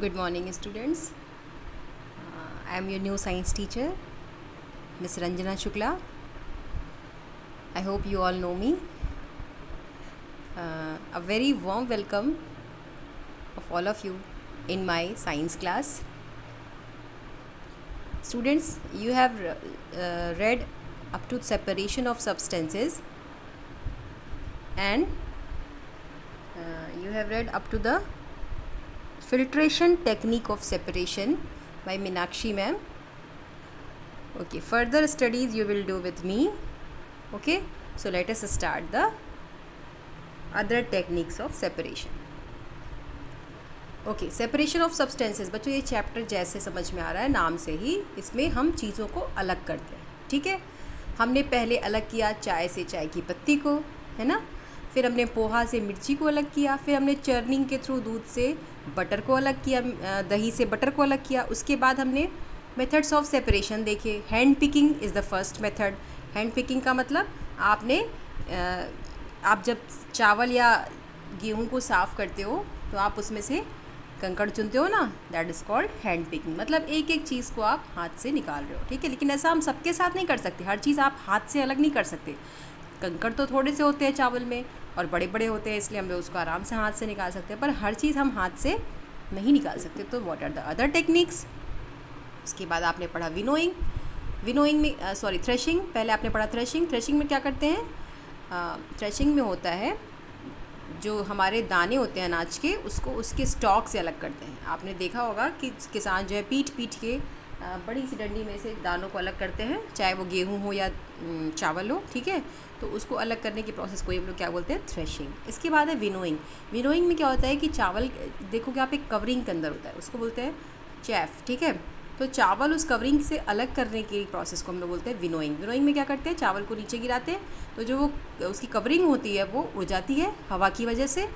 Good morning, students. I am your new science teacher, Miss Ranjana Shukla. I hope you all know me. A very warm welcome of all of you in my science class. Students, you have read up to separation of substances and you have read up to the filtration technique of separation by Meenakshi ma'am. Okay, further studies you will do with me. Okay, so let us start the other techniques of separation. Okay, separation of substances बच्चों, ये chapter जैसे समझ में आ रहा है नाम से ही, इसमें हम चीज़ों को अलग करते हैं. ठीक है, हमने पहले अलग किया चाय से चाय की पत्ती को, है ना. फिर हमने पोहा से मिर्ची को अलग किया. फिर हमने चर्निंग के थ्रू दूध से बटर को अलग किया, दही से बटर को अलग किया. उसके बाद हमने मेथड्स ऑफ सेपरेशन देखे. Hand picking is the first method. Hand picking का मतलब आप जब चावल या गेहूँ को साफ़ करते हो तो आप उसमें से कंकड़ चुनते हो ना, that is called hand picking. मतलब एक एक चीज़ को आप हाथ से निकाल रहे हो. ठीक है, लेकिन ऐसा हम सबके साथ नहीं कर सकते. हर चीज़ आप हाथ से अलग नहीं कर सकते. कंकड़ तो थोड़े से होते हैं चावल में और बड़े बड़े होते हैं, इसलिए हम उसको आराम से हाथ से निकाल सकते हैं, पर हर चीज़ हम हाथ से नहीं निकाल सकते. तो what are the other techniques. उसके बाद आपने पढ़ा विनोइंग में थ्रेशिंग. पहले आपने पढ़ा थ्रेशिंग में क्या करते हैं. थ्रेशिंग में होता है जो हमारे दाने होते हैं अनाज के, उसको उसके स्टॉक से अलग करते हैं. आपने देखा होगा कि किसान जो है पीट के बड़ी सी डंडी में से दानों को अलग करते हैं, चाहे वो गेहूं हो या चावल हो. ठीक है, तो उसको अलग करने की प्रोसेस को हम लोग क्या बोलते हैं, थ्रेशिंग. इसके बाद है विनोइंग में क्या होता है कि चावल देखोगे आप, एक कवरिंग के अंदर होता है, उसको बोलते हैं चैफ. ठीक है, तो चावल उस कवरिंग से अलग करने की प्रोसेस को हम लोग बोलते हैं विनोइंग में क्या करते हैं, चावल को नीचे गिराते हैं तो जो वो उसकी कवरिंग होती है वो उड़ जाती है हवा की वजह से,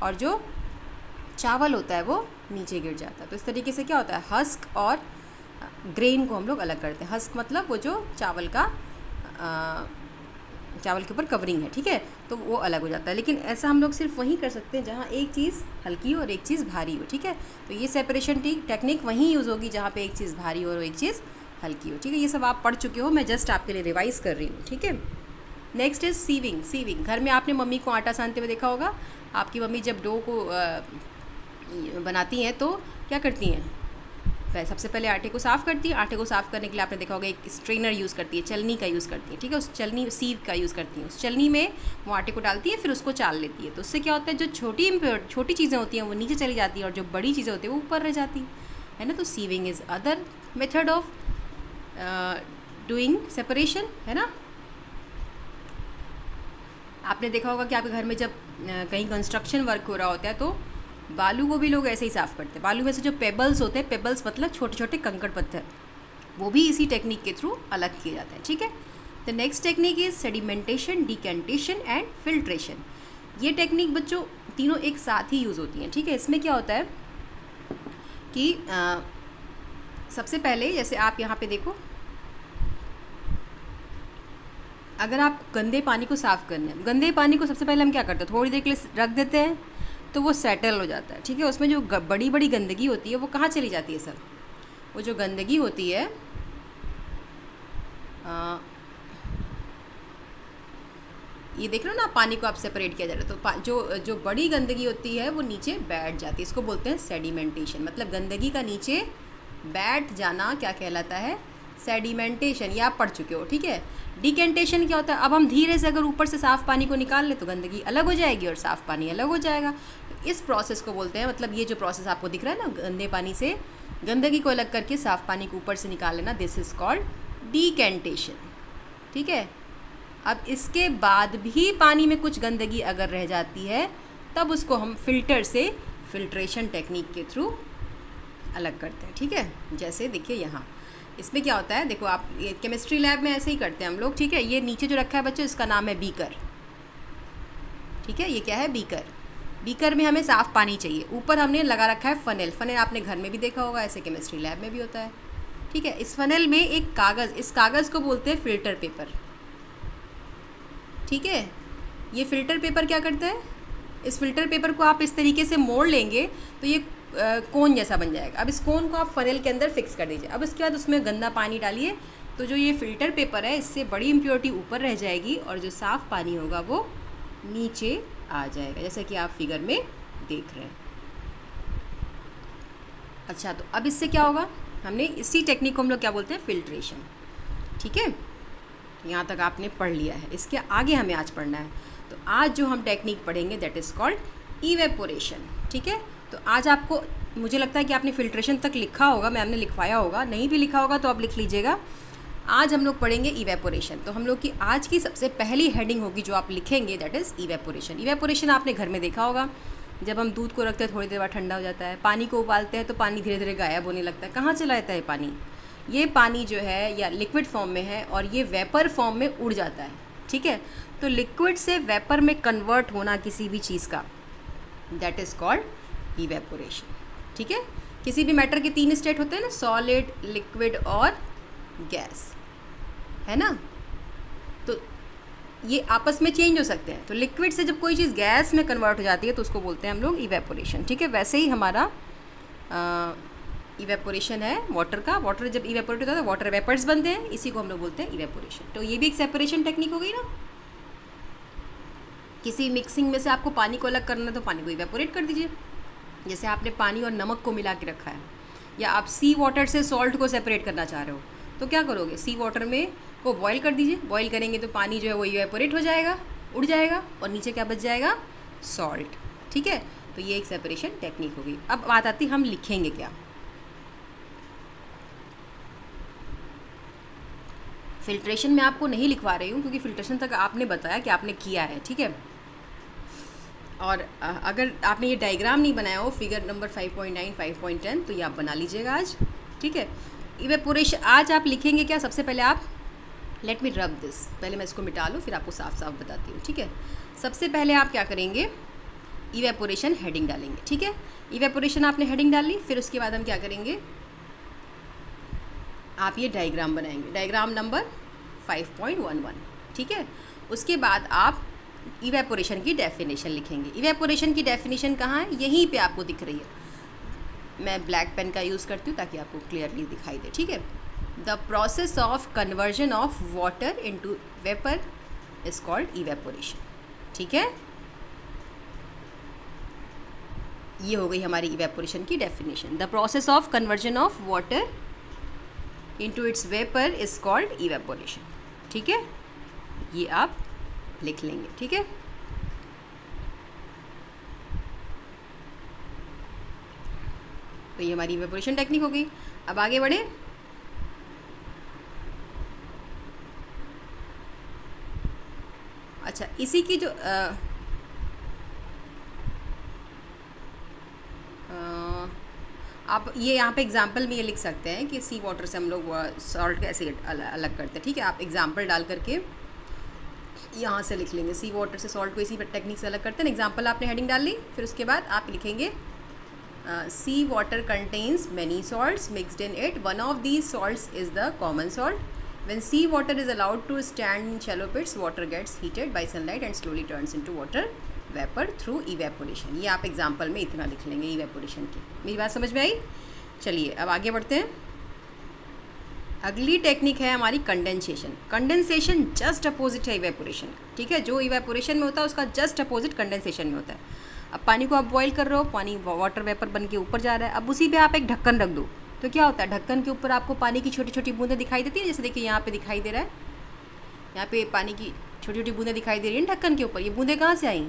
और जो चावल होता है वो नीचे गिर जाता है. तो इस तरीके से क्या होता है, हस्क और ग्रेन को हम लोग अलग करते हैं. हस्क मतलब वो जो चावल के ऊपर कवरिंग है. ठीक है, तो वो अलग हो जाता है. लेकिन ऐसा हम लोग सिर्फ वहीं कर सकते हैं जहाँ एक चीज़ हल्की हो और एक चीज़ भारी हो. ठीक है, तो ये सेपरेशन टेक्निक वहीं यूज़ होगी जहाँ पे एक चीज़ भारी हो और एक चीज़ हल्की हो. ठीक है, ये सब आप पढ़ चुके हो, मैं जस्ट आपके लिए रिवाइज कर रही हूँ. ठीक है, नेक्स्ट इज सीविंग. घर में आपने मम्मी को आटा सानते हुए देखा होगा. आपकी मम्मी जब डो को बनाती हैं तो क्या करती हैं, सबसे पहले आटे को साफ़ करती है. आटे को साफ़ करने के लिए आपने देखा होगा एक स्ट्रेनर यूज़ करती है, चलनी का यूज़ करती है. ठीक है, उस चलनी सीव का यूज़ करती है. उस चलनी में वो आटे को डालती है, फिर उसको चाल लेती है. तो उससे क्या होता है, जो छोटी चीज़ें होती हैं वो नीचे चली जाती हैं और जो बड़ी चीज़ें होती हैं वो ऊपर रह जाती है ना. तो sieving is other method of doing separation, है ना. आपने देखा होगा कि आपके घर में जब कहीं कंस्ट्रक्शन वर्क हो रहा होता है तो बालू को भी लोग ऐसे ही साफ़ करते हैं. बालू में से जो पेबल्स होते हैं, पेबल्स मतलब छोटे छोटे कंकड़ पत्थर, वो भी इसी टेक्निक के थ्रू अलग किए जाते हैं. ठीक है, the next technique is sedimentation, decantation and filtration. ये टेक्निक बच्चों तीनों एक साथ ही यूज़ होती हैं. ठीक है, इसमें क्या होता है कि सबसे पहले जैसे आप यहाँ पे देखो, अगर आप गंदे पानी को साफ़ करना है, गंदे पानी को सबसे पहले हम क्या करते हैं, थोड़ी देर के लिए रख देते हैं तो वो सेटल हो जाता है. ठीक है, उसमें जो बड़ी बड़ी गंदगी होती है वो कहाँ चली जाती है सर, वो जो गंदगी होती है ये देख रहे हो ना, पानी को आप सेपरेट किया जा रहा है तो जो बड़ी गंदगी होती है वो नीचे बैठ जाती है. इसको बोलते हैं सेडिमेंटेशन. मतलब गंदगी का नीचे बैठ जाना क्या कहलाता है, सेडिमेंटेशन. ये आप पढ़ चुके हो. ठीक है, डिकेंटेशन क्या होता है, अब हम धीरे से अगर ऊपर से साफ़ पानी को निकाल ले तो गंदगी अलग हो जाएगी और साफ़ पानी अलग हो जाएगा. तो इस प्रोसेस को बोलते हैं, मतलब ये जो प्रोसेस आपको दिख रहा है ना, गंदे पानी से गंदगी को अलग करके साफ़ पानी को ऊपर से निकाल लेना, दिस इज़ कॉल्ड डिकेंटेशन. ठीक है, अब इसके बाद भी पानी में कुछ गंदगी अगर रह जाती है तब उसको हम फिल्टर से फिल्ट्रेशन टेक्निक के थ्रू अलग करते हैं. ठीक है, जैसे देखिए यहाँ इसमें क्या होता है, देखो आप ये केमिस्ट्री लैब में ऐसे ही करते हैं हम लोग. ठीक है, ये नीचे जो रखा है बच्चों इसका नाम है बीकर. ठीक है, ये क्या है, बीकर में हमें साफ़ पानी चाहिए. ऊपर हमने लगा रखा है फनेल आपने घर में भी देखा होगा, ऐसे केमिस्ट्री लैब में भी होता है. ठीक है, इस फनेल में एक कागज़, इस कागज़ को बोलते हैं फ़िल्टर पेपर. ठीक है, ये फ़िल्टर पेपर क्या करता है, इस फ़िल्टर पेपर को आप इस तरीके से मोड़ लेंगे तो ये कोन जैसा बन जाएगा। अब इस कोन को आप फनेल के अंदर फिक्स कर दीजिए। अब इसके बाद उसमें गंदा पानी डालिए, तो जो ये फ़िल्टर पेपर है इससे बड़ी इम्प्योरिटी ऊपर रह जाएगी और जो साफ़ पानी होगा वो नीचे आ जाएगा, जैसा कि आप फिगर में देख रहे हैं। अच्छा, तो अब इससे क्या होगा, हमने इसी टेक्निक को हम लोग क्या बोलते हैं, फिल्ट्रेशन। ठीक है, यहाँ तक आपने पढ़ लिया है। इसके आगे हमें आज पढ़ना है। तो आज जो हम टेक्निक पढ़ेंगे दैट इज़ कॉल्ड इवेपोरेशन। ठीक है, तो आज आपको, मुझे लगता है कि आपने फिल्ट्रेशन तक लिखा होगा, मैम ने लिखवाया होगा, नहीं भी लिखा होगा तो आप लिख लीजिएगा। आज हम लोग पढ़ेंगे इवेपोरेशन। तो हम लोग की आज की सबसे पहली हेडिंग होगी जो आप लिखेंगे दैट इज़ इवेपोरेशन। इवेपोरेशन आपने घर में देखा होगा, जब हम दूध को रखते हैं थोड़ी देर बाद ठंडा हो जाता है, पानी को उबालते हैं तो पानी धीरे धीरे गायब होने लगता है। कहाँ चला जाता है पानी? ये पानी जो है या लिक्विड फॉर्म में है और ये वेपर फॉर्म में उड़ जाता है। ठीक है, तो लिक्विड से वेपर में कन्वर्ट होना किसी भी चीज़ का दैट इज़ कॉल्ड इवेपोरेशन। ठीक है, किसी भी मैटर के 3 स्टेट होते हैं ना, सॉलिड, लिक्विड और गैस, है ना। तो ये आपस में चेंज हो सकते हैं। तो लिक्विड से जब कोई चीज़ गैस में कन्वर्ट हो जाती है तो उसको बोलते हैं हम लोग इवेपोरेशन। ठीक है, वैसे ही हमारा इवेपोरेशन है वाटर का। वाटर जब इवेपोरेट होता है तो वाटर वेपर्स बनते हैं, इसी को हम लोग बोलते हैं इवेपोरेशन। तो ये भी एक सेपरेशन टेक्निक हो गई ना। किसी मिक्सिंग में से आपको पानी को अलग करना है तो पानी को इवेपोरेट कर दीजिए। जैसे आपने पानी और नमक को मिला के रखा है, या आप सी वाटर से सॉल्ट को सेपरेट करना चाह रहे हो, तो क्या करोगे, सी वाटर में को बॉईल कर दीजिए। बॉईल करेंगे तो पानी जो है वो इवेपोरेट हो जाएगा, उड़ जाएगा, और नीचे क्या बच जाएगा, सॉल्ट। ठीक है, तो ये एक सेपरेशन टेक्निक होगी। अब बात आती हम लिखेंगे क्या। फिल्ट्रेशन में आपको नहीं लिखवा रही हूँ क्योंकि फिल्ट्रेशन तक आपने बताया कि आपने किया है। ठीक है, और अगर आपने ये डायग्राम नहीं बनाया हो फिगर नंबर 5.9, 5.10, तो ये आप बना लीजिएगा आज। ठीक है, इवेपोरेशन आज आप लिखेंगे क्या। सबसे पहले आप लेट मी रब दिस, पहले मैं इसको मिटा लूँ फिर आपको साफ साफ बताती हूँ। ठीक है, सबसे पहले आप क्या करेंगे, इवेपोरेशन हेडिंग डालेंगे। ठीक है, इवेपोरेशन आपने हेडिंग डाल ली, फिर उसके बाद हम क्या करेंगे, आप ये डायग्राम बनाएंगे, डायग्राम नंबर 5.11। ठीक है, उसके बाद आप इवेपोरेशन की डेफिनेशन लिखेंगे। इवेपोरेशन की डेफिनेशन कहाँ है, यहीं पे आपको दिख रही है। मैं ब्लैक पेन का यूज़ करती हूँ ताकि आपको क्लियरली दिखाई दे। ठीक है, the process of conversion of water into vapour is called evaporation. ठीक है, ये हो गई हमारी इवेपोरेशन की definition. The process of conversion of water into its vapour is called evaporation. ठीक है, ये आप लिख लेंगे। ठीक है, तो ये हमारी इवेपोरेशन टेक्निक हो गई। अब आगे बढ़े। अच्छा, इसी की जो आप ये यहाँ पे एग्जाम्पल में ये लिख सकते हैं कि सी वाटर से हम लोग सॉल्ट कैसे अलग करते हैं। ठीक है, आप एग्जाम्पल डाल करके यहाँ से लिख लेंगे, सी वाटर से सॉल्ट को इसी टेक्निक से अलग करते हैं। एग्जाम्पल आपने हेडिंग डाल ली, फिर उसके बाद आप लिखेंगे sea water contains many salts mixed in it, one of these salts is the common salt. When sea water is allowed to stand in shallow pits, water gets heated by sunlight and slowly turns into water vapour through evaporation. ये आप example में इतना लिख लेंगे evaporation की। मेरी बात समझ में आई? चलिए अब आगे बढ़ते हैं। अगली टेक्निक है हमारी कंडेंसेशन। कंडेंसेशन जस्ट अपोजिट है इवेपोरेशन का। ठीक है, जो इवेपोरेशन में होता है उसका जस्ट अपोजिट कंडेंसेशन में होता है। अब पानी को आप बॉईल कर रहे हो, पानी वाटर वेपर बन के ऊपर जा रहा है। अब उसी पे आप एक ढक्कन रख दो तो क्या होता है, ढक्कन के ऊपर आपको पानी की छोटी छोटी बूंदें दिखाई देती है। जैसे देखिए यहाँ पे दिखाई दे रहा है, यहाँ पे पानी की छोटी छोटी बूंदें दिखाई दे रही हैं ढक्कन के ऊपर। ये बूंदें कहाँ से आई?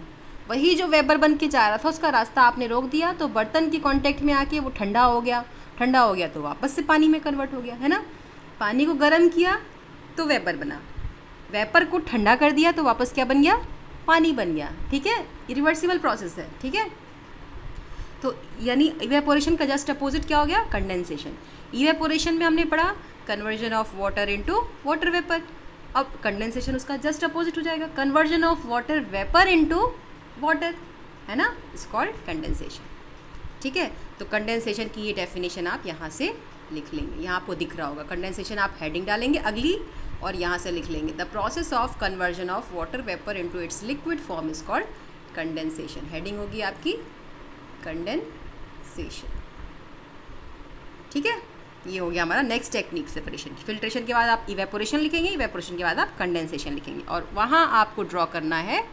वही जो वेपर बन के जा रहा था उसका रास्ता आपने रोक दिया, तो बर्तन के कांटेक्ट में आके वो ठंडा हो गया। ठंडा हो गया तो वापस से पानी में कन्वर्ट हो गया, है ना। पानी को गर्म किया तो वेपर बना, वेपर को ठंडा कर दिया तो वापस क्या बन गया, पानी बन गया। ठीक है, रिवर्सिबल प्रोसेस है। ठीक है, तो यानी इवेपोरेशन का जस्ट अपोजिट क्या हो गया, कंडेंसेशन। इवेपोरेशन में हमने पढ़ा conversion of water into water vapour. अब कंडेंसेशन उसका जस्ट अपोजिट हो जाएगा, conversion of water vapour into water, है ना, इज कॉल्ड कंडेंसेशन। ठीक है, तो कंडेंसेशन की ये डेफिनेशन आप यहाँ से लिख लेंगे। यहाँ आपको दिख रहा होगा कंडेंसेशन, आप हेडिंग डालेंगे अगली और यहाँ से लिख लेंगे the process of conversion of water vapour into its liquid form is called condensation. Heading होगी आपकी कंडेंसेशन। कंडेंसेशन। ठीक है, ये हो गया हमारा नेक्स्ट टेक्निक सेपरेशन। फिल्ट्रेशन के बाद आप इवेपोरेशन लिखेंगे, इवेपोरेशन के बाद आप कंडेंसेशन लिखेंगे, और वहाँ आपको ड्रॉ करना है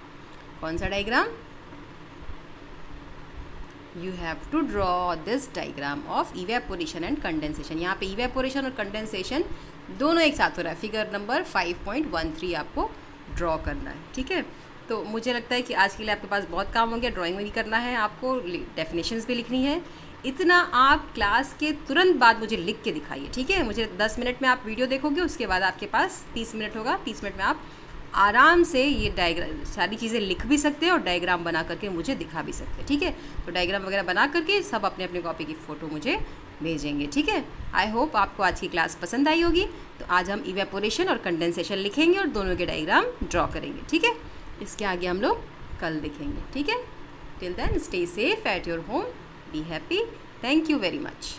कौन सा diagram? You have to draw this diagram of evaporation and condensation. यहाँ पे इवेपोरेशन और कंडेंसेशन दोनों एक साथ हो रहा है। फिगर नंबर 5.13 आपको ड्रॉ करना है। ठीक है, तो मुझे लगता है कि आज के लिए आपके पास बहुत काम हो गया। ड्राइंग भी करना है आपको, डेफिनेशंस भी लिखनी है। इतना आप क्लास के तुरंत बाद मुझे लिख के दिखाइए। ठीक है, मुझे 10 मिनट में आप वीडियो देखोगे, उसके बाद आपके पास 30 मिनट होगा। 30 मिनट में आप आराम से ये डायग्राम सारी चीज़ें लिख भी सकते हैं और डायग्राम बना करके मुझे दिखा भी सकते हैं। ठीक है, तो डायग्राम वगैरह बना करके सब अपने अपने कॉपी की फ़ोटो मुझे भेजेंगे। ठीक है, आई होप आपको आज की क्लास पसंद आई होगी। तो आज हम इवेपोरेशन और कंडेंसेशन लिखेंगे और दोनों के डायग्राम ड्रॉ करेंगे। ठीक है, इसके आगे हम लोग कल देखेंगे। ठीक है, till then stay safe at your home, be happy, thank you very much.